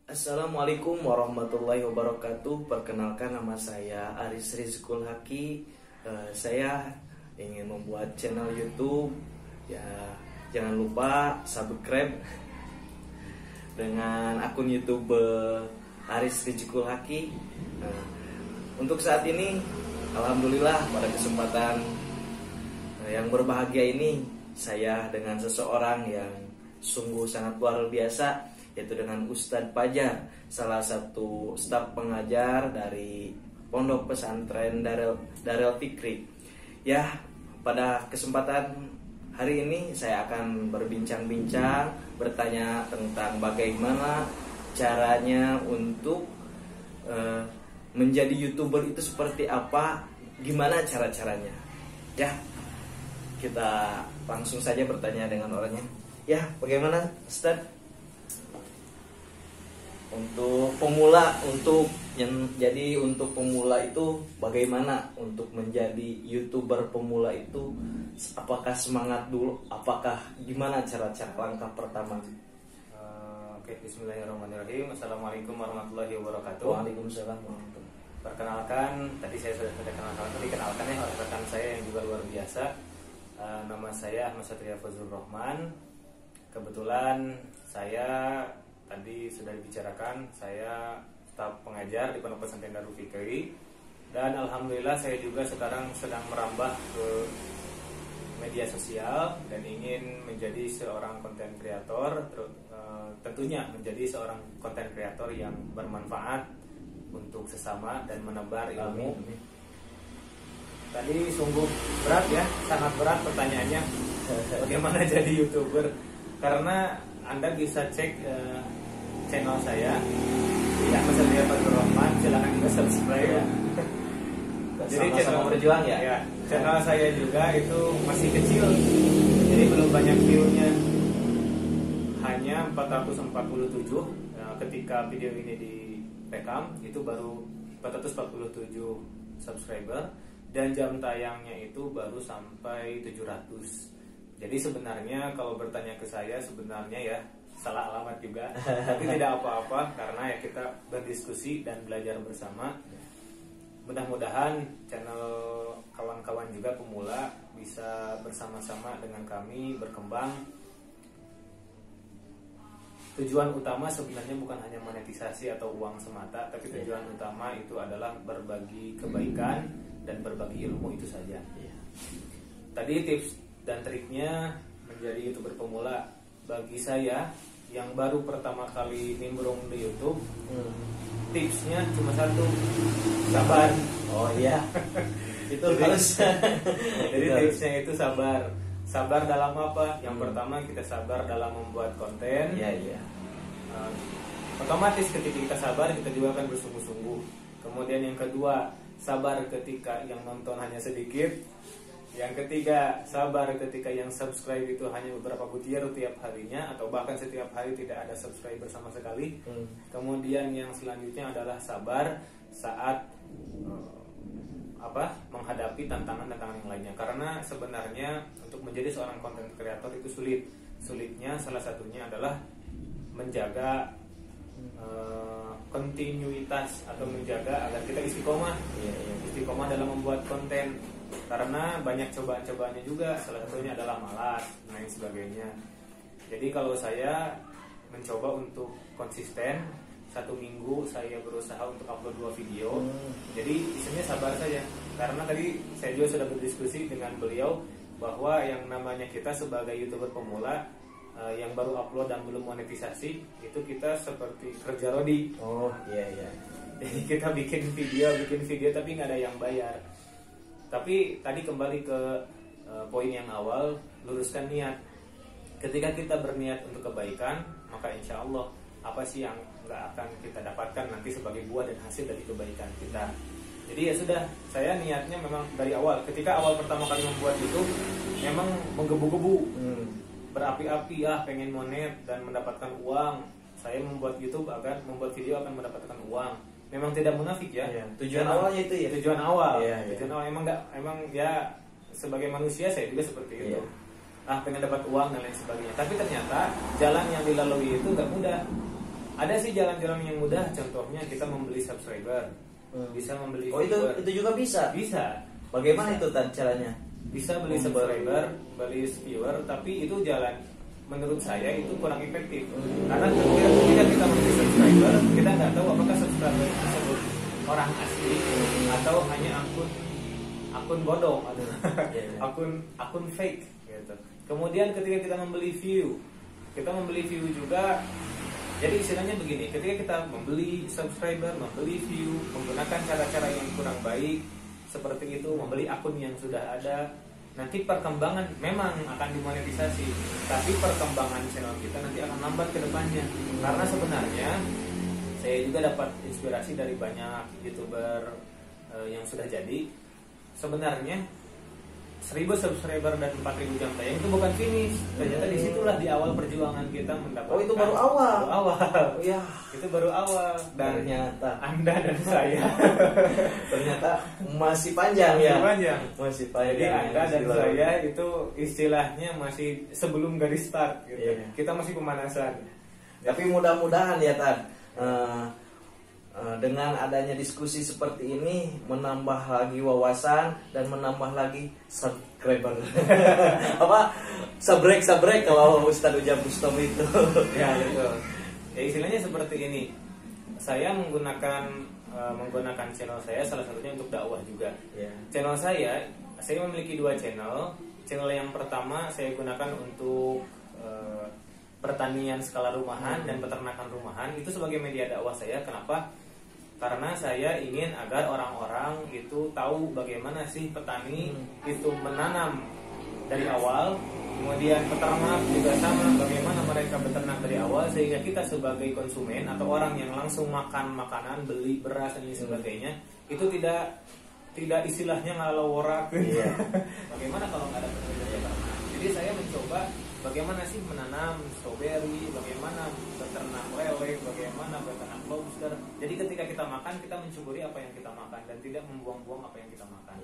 Assalamualaikum warahmatullahi wabarakatuh. Perkenalkan, nama saya Aris Rizkul Haki. Saya ingin membuat channel YouTube. Ya, jangan lupa subscribe dengan akun YouTube Aris Rizkul Haki. Untuk saat ini, alhamdulillah pada kesempatan yang berbahagia ini, saya dengan seseorang yang sungguh sangat luar biasa, yaitu dengan Ustadz Fajar, salah satu staf pengajar dari Pondok Pesantren Darel Fikri. Ya, pada kesempatan hari ini saya akan berbincang-bincang, bertanya tentang bagaimana caranya untuk menjadi YouTuber itu seperti apa, gimana cara-caranya. Ya, kita langsung saja bertanya dengan orangnya. Ya, bagaimana Ustadz? Untuk pemula, untuk pemula itu bagaimana untuk menjadi YouTuber pemula itu? Apakah semangat dulu? Apakah gimana cara-cara langkah pertama? Oke, bismillahirrahmanirrahim. Assalamualaikum warahmatullahi wabarakatuh. Waalaikumsalam warahmatullahi. Perkenalkan, tadi saya sudah dikenalkan ya oleh rekan saya yang juga luar biasa. Nama saya Ahmad Satria Fazlur Rahman. Kebetulan saya tadi sudah dibicarakan, saya staf pengajar di Pondok Pesantren Darul Fikri, dan alhamdulillah saya juga sekarang sedang merambah ke media sosial dan ingin menjadi seorang konten kreator, tentunya menjadi seorang konten kreator yang bermanfaat untuk sesama dan menebar ilmu. Amin. Tadi sungguh berat ya, sangat berat pertanyaannya. Bagaimana jadi YouTuber? Karena Anda bisa cek channel saya, ya, Mas Satria Fazlur Rahman, silahkan juga subscribe ya. Jadi channel berjuang ya. Ya, channel saya juga itu masih kecil, jadi belum banyak view-nya, hanya 447. Ketika video ini direkam itu baru 447 subscriber, dan jam tayangnya itu baru sampai 700. Jadi sebenarnya kalau bertanya ke saya, sebenarnya ya salah alamat juga, tapi tidak apa-apa karena ya kita berdiskusi dan belajar bersama. Mudah-mudahan channel kawan-kawan juga pemula bisa bersama-sama dengan kami berkembang. Tujuan utama sebenarnya bukan hanya monetisasi atau uang semata, tapi tujuan utama itu adalah berbagi kebaikan dan berbagi ilmu, itu saja. Tadi tips dan triknya menjadi YouTuber pemula bagi saya yang baru pertama kali nimbrung di YouTube, tipsnya cuma satu, sabar. Oh iya, itu harus. Jadi tipsnya itu sabar. Sabar dalam apa? Yang pertama, kita sabar dalam membuat konten. Iya. Otomatis ketika kita sabar, kita juga akan bersungguh-sungguh. Kemudian yang kedua, sabar ketika yang nonton hanya sedikit. Yang ketiga, sabar ketika yang subscribe itu hanya beberapa butir tiap harinya, atau bahkan setiap hari tidak ada subscriber sama sekali. Kemudian yang selanjutnya adalah sabar saat menghadapi tantangan-tantangan yang lainnya. Karena sebenarnya untuk menjadi seorang konten kreator itu sulit. Sulitnya salah satunya adalah menjaga kontinuitas atau menjaga agar kita istiqomah. Istiqomah dalam membuat konten. Karena banyak cobaan-cobaannya juga, salah satunya adalah malas dan lain sebagainya. Jadi kalau saya mencoba untuk konsisten, 1 minggu saya berusaha untuk upload 2 video. Jadi isinya sabar saja. Karena tadi saya juga sudah berdiskusi dengan beliau bahwa yang namanya kita sebagai YouTuber pemula yang baru upload dan belum monetisasi, itu kita seperti kerja rodi. Oh iya. Jadi kita bikin video tapi nggak ada yang bayar. Tapi tadi kembali ke poin yang awal, luruskan niat. Ketika kita berniat untuk kebaikan, maka insya Allah apa sih yang nggak akan kita dapatkan nanti sebagai buah dan hasil dari kebaikan kita. Jadi ya sudah, saya niatnya memang dari awal. Ketika awal pertama kali membuat itu, memang menggebu-gebu, berapi-api, pengen monet dan mendapatkan uang. Saya membuat YouTube agar membuat video akan mendapatkan uang. Memang tidak munafik ya. Tujuan awalnya itu ya. Tujuan awal. Tujuan awal emang ya sebagai manusia saya juga seperti itu. Pengen dapat uang dan lain sebagainya. Tapi ternyata jalan yang dilalui itu nggak mudah. Ada sih jalan-jalan yang mudah, contohnya kita membeli subscriber, bisa membeli viewer. Itu juga bisa. Bisa. Bagaimana itu caranya? Bisa beli subscriber, beli viewer, tapi itu jalan menurut saya itu kurang efektif. Karena ketika kita membeli subscriber, kita nggak tahu apakah subscriber tersebut orang asli atau hanya akun bodong atau akun fake gitu. Kemudian ketika kita membeli view juga. Jadi istilahnya begini, ketika kita membeli subscriber, membeli view, menggunakan cara-cara yang kurang baik seperti itu, membeli akun yang sudah ada, nanti perkembangan memang akan dimonetisasi, tapi perkembangan channel kita nanti akan lambat ke depannya. Karena sebenarnya saya juga dapat inspirasi dari banyak YouTuber yang sudah jadi. Sebenarnya 1000 subscriber dan 4000 jam tayang itu bukan finish. Ternyata disitulah di awal perjuangan kita mendapatkan. Oh, itu baru awal. Baru awal. Ya, itu baru awal. Dan ternyata Anda dan saya ternyata masih panjang ya. Masih panjang. Jadi Anda dan saya itu istilahnya masih sebelum garis start gitu. Iya. Kita masih pemanasan. Tapi mudah-mudahan ya Tan, dengan adanya diskusi seperti ini menambah lagi wawasan dan menambah lagi subscriber. Apa? Sabrek kalau Ustadz Ujang Bustom itu. Ya betul. Ya istilahnya seperti ini. Saya menggunakan channel saya salah satunya untuk dakwah juga. Yeah. Channel saya memiliki 2 channel. Channel yang pertama saya gunakan untuk pertanian skala rumahan dan peternakan rumahan. Itu sebagai media dakwah saya. Kenapa? Karena saya ingin agar orang-orang itu tahu bagaimana sih petani itu menanam dari awal, kemudian peternak juga sama, bagaimana mereka beternak dari awal, sehingga kita sebagai konsumen atau orang yang langsung makan makanan, beli beras dan sebagainya, itu tidak istilahnya ngalaworak. Yeah. Bagaimana kalau nggak ada peternak? Jadi saya mencoba bagaimana sih menanam stroberi, bagaimana beternak lele, bagaimana beternak lobster. Jadi ketika kita makan, kita mensyukuri apa yang kita makan dan tidak membuang-buang apa yang kita makan.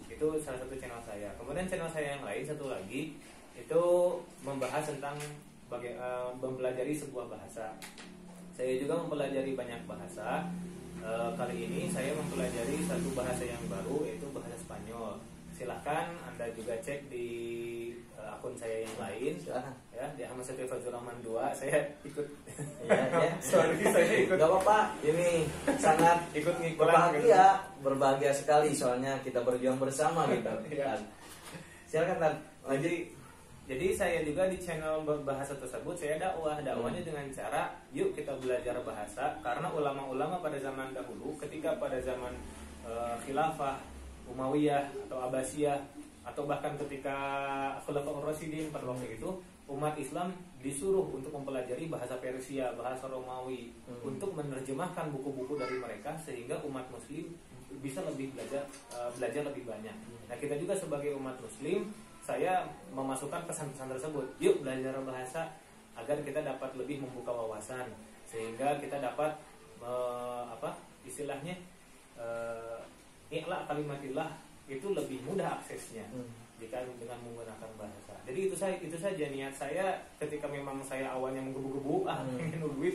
Itu salah satu channel saya. Kemudian channel saya yang lain satu lagi itu membahas tentang mempelajari sebuah bahasa. Saya juga mempelajari banyak bahasa. Kali ini saya mempelajari satu bahasa yang baru, yaitu bahasa Spanyol. Silahkan Anda juga cek di akun saya yang lain. Ya, di Ahmad Setia Fazul Rahman 2 saya ikut. Ya. Sorry, saya ikut. Gak apa-apa, ini sangat ikut ngikutan. Berbahagia sekali soalnya kita berjuang bersama gitu. Ya. Silakan Tan. Jadi saya juga di channel berbahasa tersebut saya dakwahnya dengan cara yuk kita belajar bahasa, karena ulama-ulama pada zaman dahulu ketika pada zaman khilafah Umayyah atau Abbasiyah atau bahkan ketika Khulafaur Rasyidin pada waktu itu, umat Islam disuruh untuk mempelajari bahasa Persia, bahasa Romawi, untuk menerjemahkan buku-buku dari mereka sehingga umat Muslim bisa lebih belajar lebih banyak. Nah, kita juga sebagai umat Muslim, saya memasukkan pesan-pesan tersebut. Yuk belajar bahasa agar kita dapat lebih membuka wawasan, sehingga kita dapat istilahnya ikhla kalimatillah itu lebih mudah aksesnya jika dengan menggunakan bahasa. Jadi itu saja niat saya ketika memang saya awalnya menggebu-gebu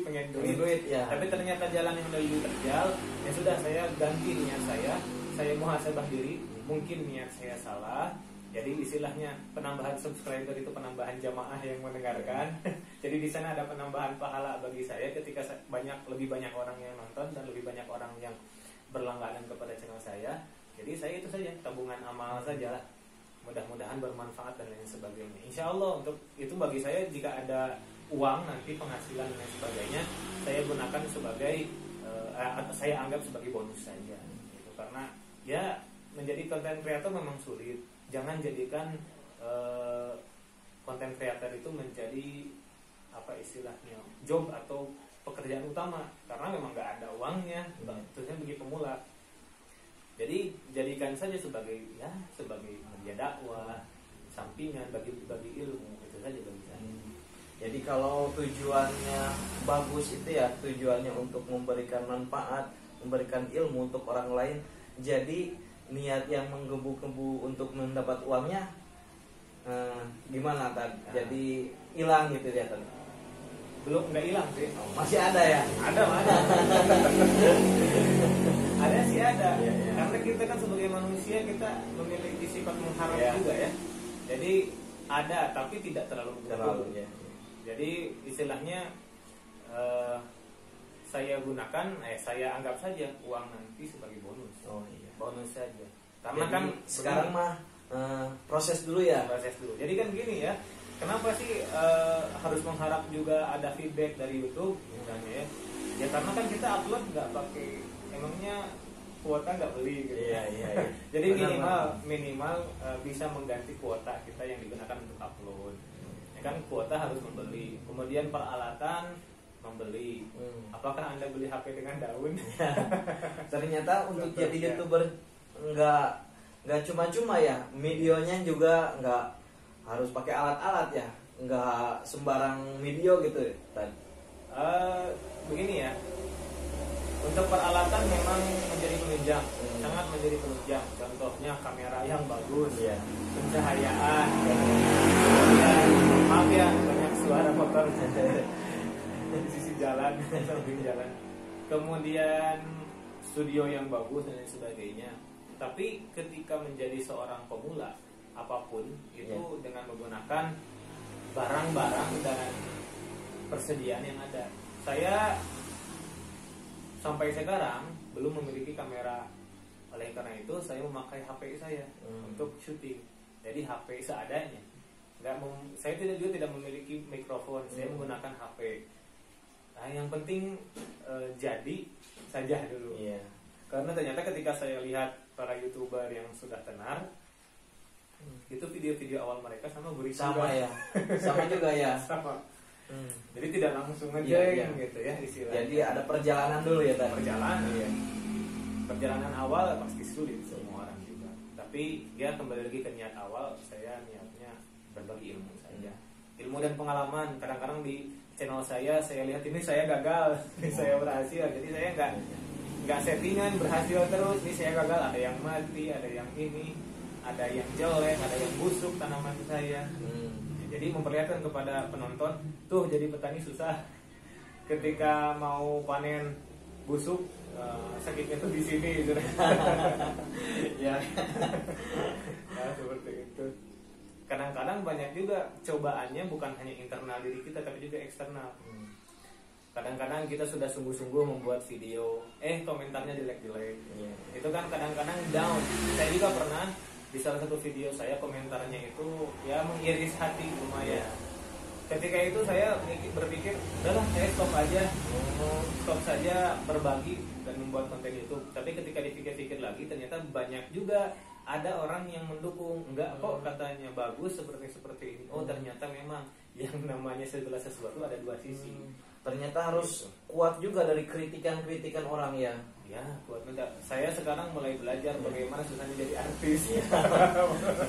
pengen duit ya. Tapi ternyata jalan yang lebih terjal, ya sudah saya ganti niat saya muhasabah diri, mungkin niat saya salah. Jadi istilahnya penambahan subscriber itu penambahan jamaah yang mendengarkan. Jadi di sana ada penambahan pahala bagi saya ketika lebih banyak orang yang nonton dan lebih banyak orang yang berlangganan kepada channel saya. Jadi saya itu saja, tabungan amal saja. Mudah-mudahan bermanfaat dan lain sebagainya. Insya Allah untuk itu bagi saya, jika ada uang nanti penghasilan dan lain sebagainya, saya gunakan sebagai saya anggap sebagai bonus saja. Gitu. Karena ya menjadi content creator memang sulit. Jangan jadikan content creator itu menjadi apa istilahnya job atau pekerjaan utama, karena memang nggak ada uangnya, terusnya bagi pemula. Jadi jadikan saja sebagai media dakwah, sampingan bagi ilmu, itu saja bagi saya. Jadi kalau tujuannya bagus itu ya tujuannya untuk memberikan manfaat, memberikan ilmu untuk orang lain. Jadi niat yang menggebu-gebu untuk mendapat uangnya gimana Tan? Jadi hilang gitu ya Tan? belum, nggak hilang sih. Oh, masih ada ya? Ada. Ada sih ada. Iya, iya. Karena kita kan sebagai manusia kita memiliki sifat mengharap Iya. juga ya. Jadi ada tapi tidak terlalu Terlalu betul. ya. Jadi istilahnya saya gunakan, saya anggap saja uang nanti sebagai bonus. Oh iya. Bonus saja. Karena Jadi, kan sekarang mah proses dulu ya. proses dulu. Jadi kan gini ya, kenapa sih harus mengharap juga ada feedback dari YouTube misalnya ya? Ya karena kan kita upload nggak pakai, emangnya kuota nggak beli gitu. Iya, iya. Jadi Benar, minimal bisa mengganti kuota kita yang digunakan untuk upload. Ya kan kuota harus membeli. Kemudian peralatan membeli. Apakah Anda beli HP dengan daun? Ternyata untuk Contohnya. jadi YouTuber nggak cuma-cuma ya, videonya juga nggak harus pakai alat-alat ya, nggak sembarang video gitu Tan. Begini ya, untuk peralatan memang menjadi penunjang, sangat menjadi penunjang. Contohnya kamera yang bagus, Iya. pencahayaan, kemudian maaf ya banyak suara motor di sisi jalan, samping jalan. Kemudian studio yang bagus dan lain sebagainya. Tapi ketika menjadi seorang pemula apapun itu dengan menggunakan barang-barang dan persediaan yang ada. Saya sampai sekarang belum memiliki kamera. Oleh karena itu saya memakai HP saya untuk syuting. Jadi HP seadanya. Saya juga tidak memiliki mikrofon. Saya menggunakan HP. Nah, yang penting jadi saja dulu. Iya. Karena ternyata ketika saya lihat para YouTuber yang sudah tenar, itu video-video awal mereka sama Gurih Sama juga. ya. Sama juga ya. Sama. Jadi tidak langsung ngejeng Iya, iya. gitu ya istilahnya. Jadi ada perjalanan dulu ya Tan. Perjalanan ya. Perjalanan awal pasti sulit semua orang juga. Tapi ya kembali lagi ke niat awal, saya niatnya berbagi ilmu saja. Ilmu dan pengalaman. Kadang-kadang di channel saya lihat ini saya gagal, ini saya berhasil. Jadi saya nggak settingan berhasil terus. Ini saya gagal, ada yang mati, ada yang ini, ada yang jelek, ada yang busuk tanaman saya. Jadi memperlihatkan kepada penonton, tuh jadi petani susah. Ketika mau panen busuk, sakitnya tuh di sini gitu. Ya. Nah, seperti itu. Kadang-kadang banyak juga cobaannya bukan hanya internal diri kita tapi juga eksternal. Kadang-kadang kita sudah sungguh-sungguh membuat video, komentarnya jelek-jelek. Itu kan kadang-kadang down. Saya juga pernah di salah satu video saya komentarnya itu ya mengiris hati lumayan. Ketika itu saya berpikir, udahlah saya stop saja berbagi dan membuat konten YouTube. Tapi ketika dipikir-pikir lagi ternyata banyak juga ada orang yang mendukung. Enggak kok katanya bagus seperti ini. Oh ternyata memang yang namanya segala sesuatu ada dua sisi. Ternyata harus kuat juga dari kritikan-kritikan orang ya. Ya, kuat enggak. Saya sekarang mulai belajar bagaimana susahnya jadi artis.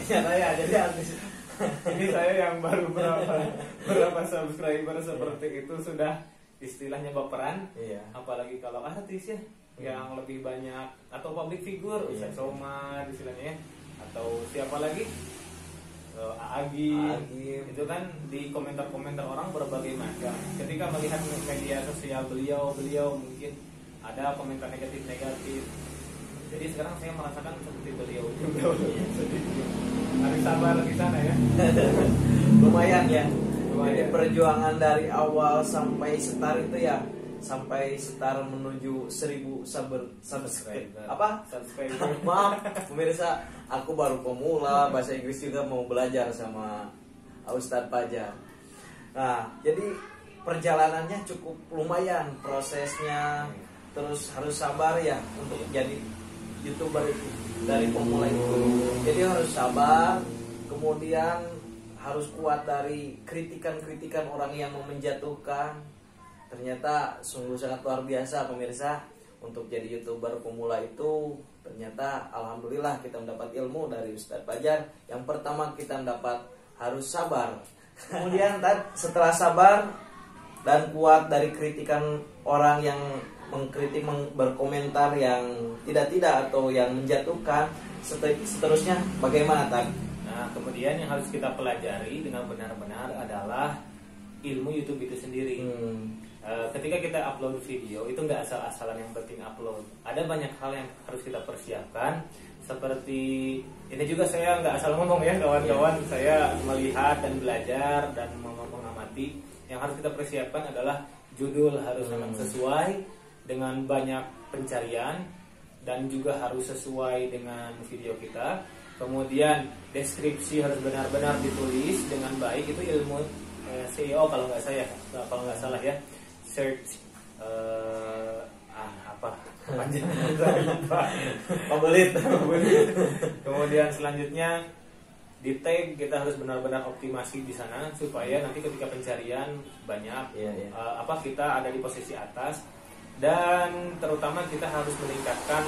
Ternyata ya jadi artis. Ini saya yang baru berapa subscriber seperti itu sudah istilahnya baperan. Iya. Apalagi kalau artis ya yang lebih banyak atau public figure, Ustaz Somad istilahnya ya. Atau siapa lagi? Aagim. Itu kan di komentar-komentar orang berbagai macam. Ketika melihat media sosial beliau mungkin ada komentar negatif. Jadi sekarang saya merasakan seperti beliau juga. Harus sabar di sana ya. Lumayan ya. Jadi perjuangan dari awal sampai setar itu ya, sampai setar menuju 1000 subscriber. Apa? Subscriber. Maaf pemirsa, aku baru pemula bahasa Inggris juga mau belajar sama Ustadz Fajar. Nah, jadi perjalanannya cukup lumayan prosesnya. Terus harus sabar ya untuk jadi YouTuber itu dari pemula itu. Jadi harus sabar, kemudian harus kuat dari kritikan-kritikan orang yang mau menjatuhkan. Ternyata sungguh sangat luar biasa pemirsa. Untuk jadi YouTuber pemula itu ternyata alhamdulillah kita mendapat ilmu dari Ustadz Fajar. Yang pertama kita mendapat harus sabar. Kemudian setelah sabar dan kuat dari kritikan orang yang mengkritik, berkomentar yang tidak atau yang menjatuhkan, seterusnya bagaimana Tan? Nah kemudian yang harus kita pelajari dengan benar-benar adalah ilmu YouTube itu sendiri. Ketika kita upload video itu nggak asal-asalan yang penting upload. Ada banyak hal yang harus kita persiapkan. Seperti ini juga saya nggak asal ngomong ya kawan-kawan. Saya melihat dan belajar dan mengamati. Yang harus kita persiapkan adalah judul harus memang sesuai dengan banyak pencarian dan juga harus sesuai dengan video kita. Kemudian deskripsi harus benar-benar ditulis dengan baik. Itu ilmu SEO kalau nggak salah ya. Search panjang pembelit. Kemudian selanjutnya di tag kita harus benar-benar optimasi di sana supaya nanti ketika pencarian banyak kita ada di posisi atas. Dan terutama kita harus meningkatkan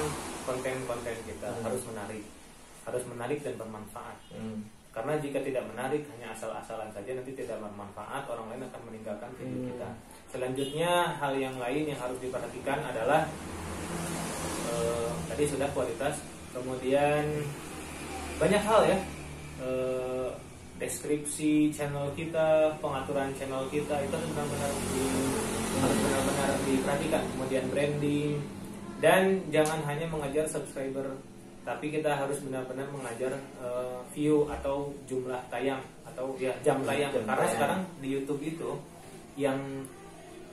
konten-konten kita harus menarik dan bermanfaat. Karena jika tidak menarik, hanya asal-asalan saja nanti tidak bermanfaat, orang lain akan meninggalkan video kita. Selanjutnya hal yang lain yang harus diperhatikan adalah tadi sudah kualitas, kemudian banyak hal ya, deskripsi channel kita, pengaturan channel kita itu harus benar-benar diperhatikan. Kemudian branding, dan jangan hanya mengajar subscriber, tapi kita harus benar-benar mengajar view atau jumlah tayang atau jam tayang. Karena sekarang di YouTube itu yang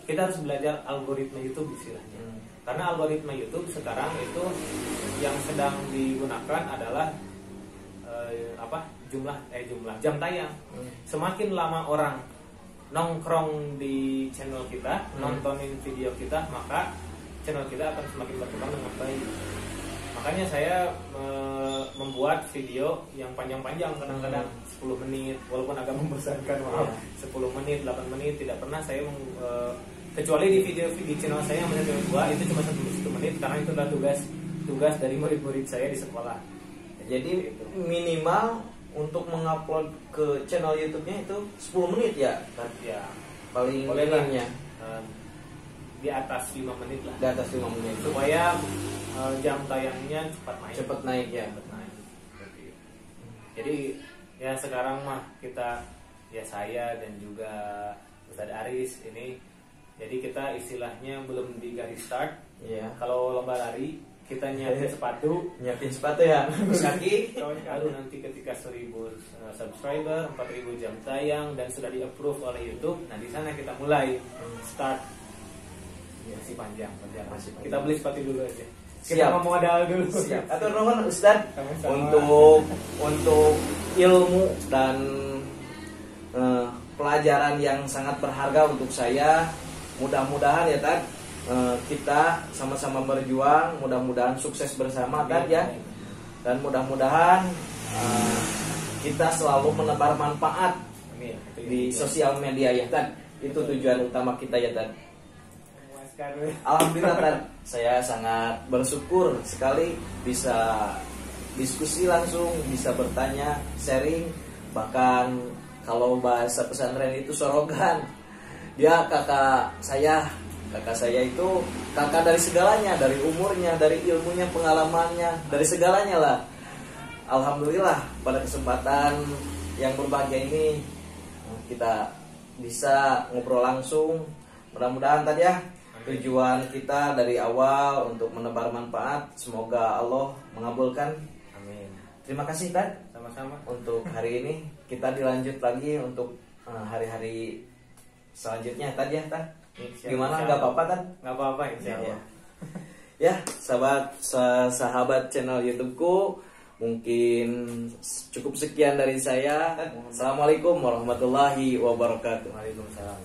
kita harus belajar algoritma YouTube istilahnya. Karena algoritma YouTube sekarang itu yang sedang digunakan adalah jumlah jam tayang. Semakin lama orang nongkrong di channel kita, nontonin video kita, maka channel kita akan semakin berkembang dengan baik. Makanya saya membuat video yang panjang-panjang, kadang-kadang 10 menit, walaupun agak membosankan, 10 menit, 8 menit, tidak pernah saya kecuali di video di channel saya yang menjadi kedua itu cuma 1 menit, karena itu adalah tugas dari murid-murid saya di sekolah. Jadi minimal untuk mengupload ke channel YouTube-nya itu 10 menit ya? Ya, paling minimnya di atas 5 menit lah. Di atas 5 menit supaya jam tayangnya cepat naik ya. Jadi ya sekarang mah kita saya dan juga Ustadz Aris ini, jadi kita istilahnya belum di garis start. Kalau lomba lari kita nyiapin sepatu ya, kaki. Lalu nanti ketika 1000 subscriber, 4000 jam tayang dan sudah di approve oleh YouTube, nah di sana kita mulai start. Masih panjang. Kita beli sepatu dulu aja. Kita mau modal dulu. Siap. Atau nuhun Ustaz untuk ilmu dan pelajaran yang sangat berharga untuk saya. Mudah-mudahan ya Tad, kita sama-sama berjuang, mudah-mudahan sukses bersama Tad ya. Dan mudah-mudahan kita selalu menebar manfaat di sosial media ya Tad. Itu tujuan utama kita ya Tad. Alhamdulillah Tad, saya sangat bersyukur sekali bisa diskusi langsung, bisa bertanya, sharing. Bahkan kalau bahasa pesantren itu sorogan. Dia kakak saya itu kakak dari segalanya, dari umurnya, dari ilmunya, pengalamannya, dari segalanya lah. Alhamdulillah pada kesempatan yang berbahagia ini kita bisa ngobrol langsung. Mudah-mudahan tadi ya tujuan kita dari awal untuk menebar manfaat, semoga Allah mengabulkan. Amin. Terima kasih Tad. Sama-sama. Untuk hari ini kita dilanjut lagi untuk hari-hari selanjutnya Tad ya Tad. Gimana? Nggak apa-apa Tad? Nggak apa-apa insyaallah. Ya sahabat channel YouTubeku, mungkin cukup sekian dari saya. Assalamualaikum warahmatullahi wabarakatuh. Waalaikumsalam.